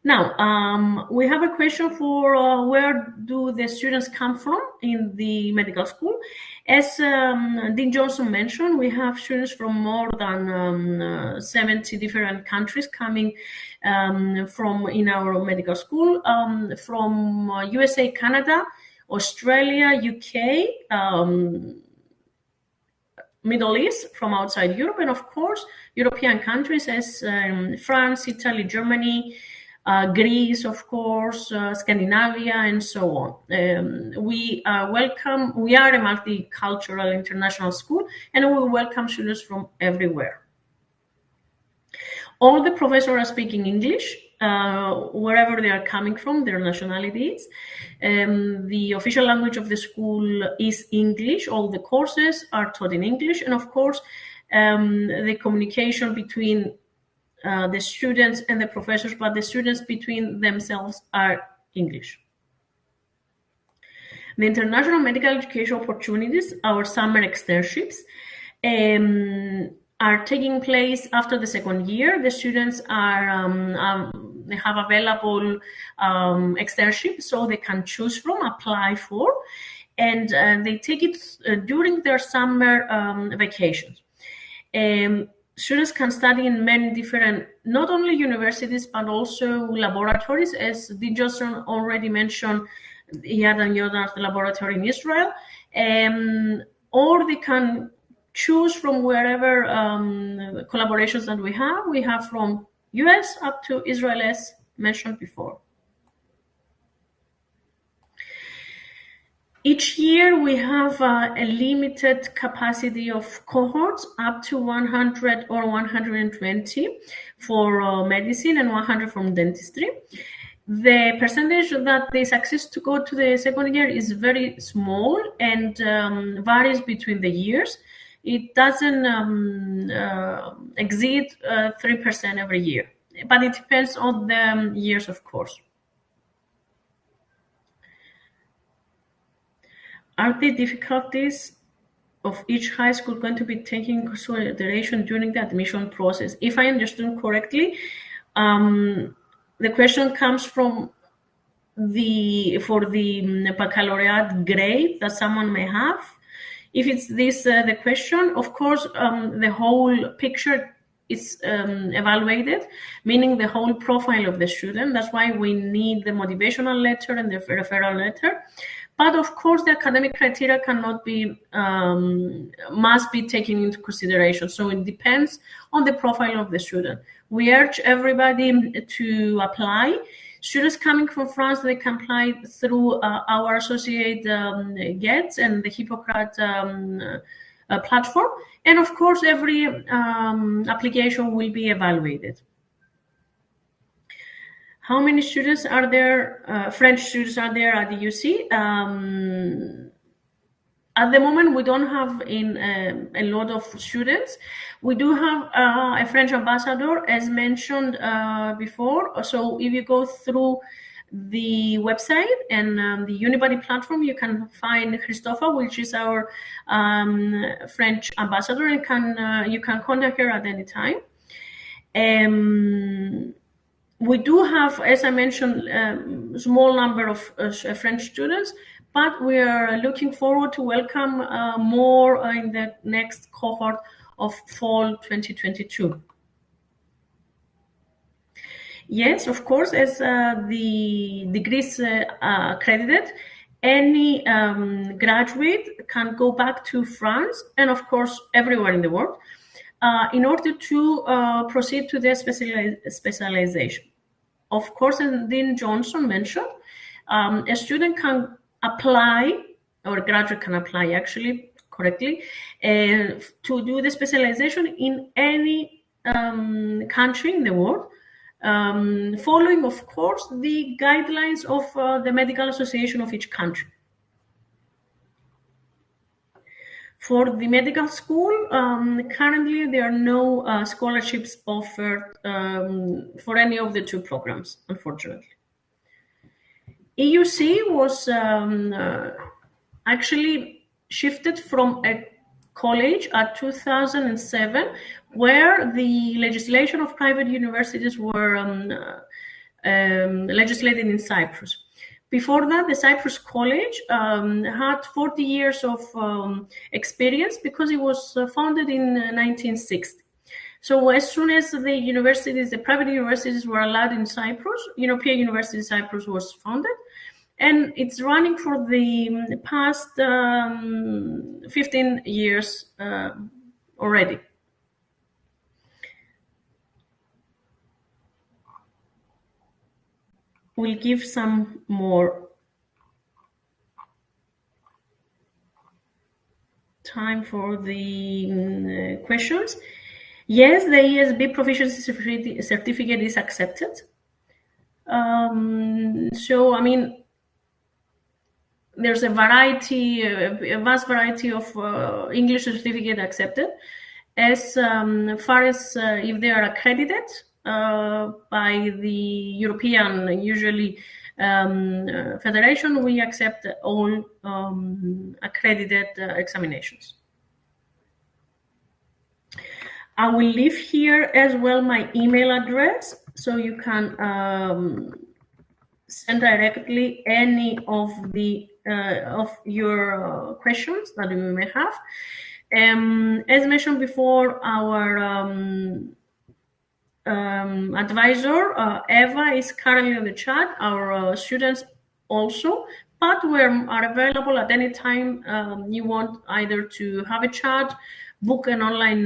Now, we have a question for where do the students come from in the medical school? As Dean Johnson mentioned, we have students from more than 70 different countries coming from in our medical school, from USA, Canada, Australia, UK, Middle East, from outside Europe, and of course, European countries as France, Italy, Germany, Greece, of course, Scandinavia, and so on. We are a multicultural international school, and we welcome students from everywhere. All the professors are speaking English, wherever they are coming from, their nationalities. The official language of the school is English. All the courses are taught in English. And of course, the communication between the students and the professors, but the students between themselves are English. The international medical education opportunities, our summer externships, are taking place after the second year. The students are they have available externship, so they can choose from, apply for, and they take it during their summer vacations. Students can study in many different, not only universities, but also laboratories. As Dean Johnson already mentioned, he had another laboratory in Israel, or they can choose from wherever collaborations that we have. We have from US up to Israel, as mentioned before. Each year we have a limited capacity of cohorts up to 100 or 120 for medicine and 100 from dentistry. The percentage that they success to go to the second year is very small and varies between the years. It doesn't exceed 3% every year, but it depends on the years, of course. Are the difficulties of each high school going to be taken into consideration during the admission process? If I understood correctly, the question comes from for the baccalaureate grade that someone may have. If it's this the question, of course, the whole picture is evaluated, meaning the whole profile of the student. That's why we need the motivational letter and the referral letter. But of course, the academic criteria cannot be, must be taken into consideration. So it depends on the profile of the student. We urge everybody to apply. Students coming from France, they can apply through our associate GETS and the Hippocrates platform. And of course, every application will be evaluated. How many students are there, French students are there at the EUC? At the moment, we don't have a lot of students. We do have a French ambassador, as mentioned before. So if you go through the website and the Unibody platform, you can find Christopha, which is our French ambassador, and you can contact her at any time. We do have, as I mentioned, a small number of French students, but we are looking forward to welcome more in the next cohort of fall 2022. Yes, of course, as the degrees accredited, any graduate can go back to France and, of course, everywhere in the world in order to proceed to their specialization. Of course, as Dean Johnson mentioned, a student can apply, or a graduate can apply actually correctly, to do the specialization in any country in the world, following, of course, the guidelines of the medical association of each country. For the medical school, currently there are no scholarships offered for any of the two programs, unfortunately. EUC was actually shifted from a college at 2007, where the legislation of private universities were legislated in Cyprus. Before that, the Cyprus College had 40 years of experience because it was founded in 1960. So as soon as the universities, the private universities were allowed in Cyprus, European University of Cyprus was founded, and it's running for the past 15 years already. We'll give some more time for the questions. Yes, the ESB proficiency certificate is accepted. So, I mean, there's a variety, a vast variety of English certificate accepted. As far as if they are accredited by the European, usually federation, we accept all accredited examinations. I will leave here as well my email address, so you can send directly any of the of your questions that you may have. As mentioned before, our advisor, Eva, is currently on the chat, our students also, but we are available at any time you want either to have a chat book an online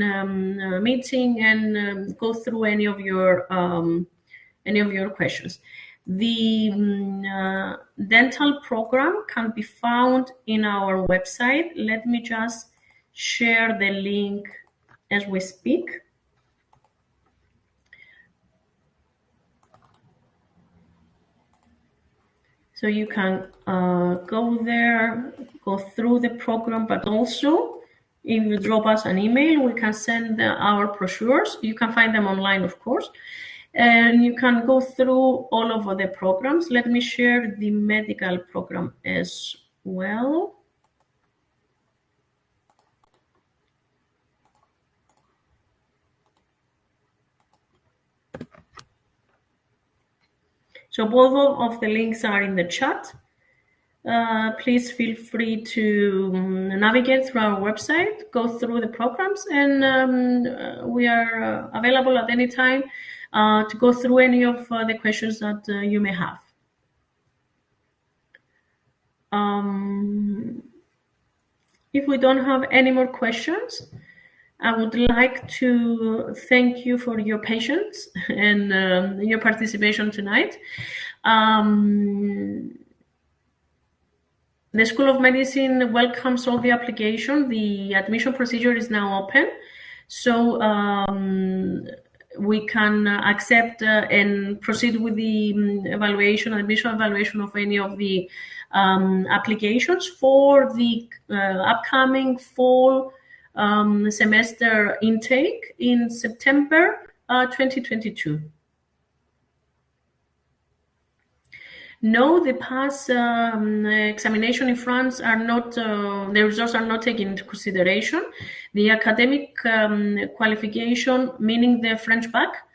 meeting and go through any of your questions. The dental program can be found in our website. Let me just share the link as we speak. So you can go there, go through the program, but also if you drop us an email, we can send our brochures. You can find them online, of course, and you can go through all of the programs. Let me share the medical program as well. So both of the links are in the chat. Please feel free to navigate through our website, go through the programs, and we are available at any time to go through any of the questions that you may have. If we don't have any more questions, I would like to thank you for your patience and your participation tonight. The School of Medicine welcomes all the application. The admission procedure is now open, so we can accept and proceed with the admission evaluation of any of the applications for the upcoming fall semester intake in September 2022. No, the pass examination in France are not, the results are not taken into consideration. The academic qualification, meaning the French bac,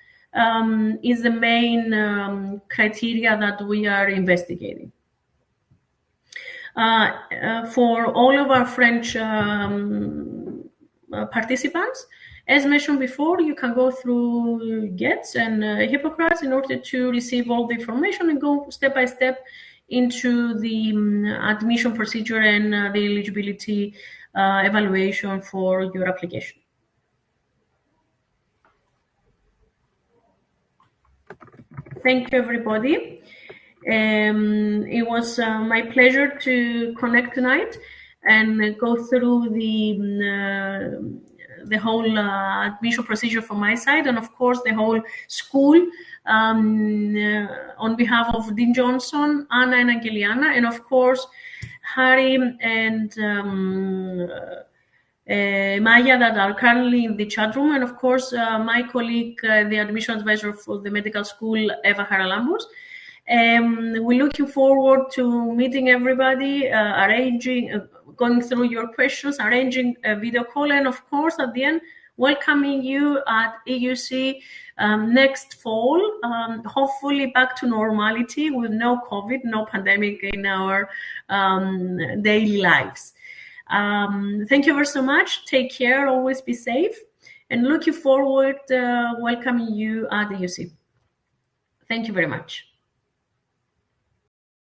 is the main criteria that we are investigating. For all of our French participants, as mentioned before, you can go through GETS and Hippocrates in order to receive all the information and go step by step into the admission procedure and the eligibility evaluation for your application. Thank you, everybody. It was my pleasure to connect tonight and go through the whole admission procedure from my side, and of course the whole school on behalf of Dean Johnson, Anna and Angeliana, and of course Harry and Maya that are currently in the chat room, and of course my colleague, the admission advisor for the medical school, Eva Haralambos. We're looking forward to meeting everybody, going through your questions, arranging a video call, and of course at the end, welcoming you at EUC next fall, hopefully back to normality with no COVID, no pandemic in our daily lives. Thank you very so much. Take care, always be safe, and looking forward welcoming you at EUC. Thank you very much.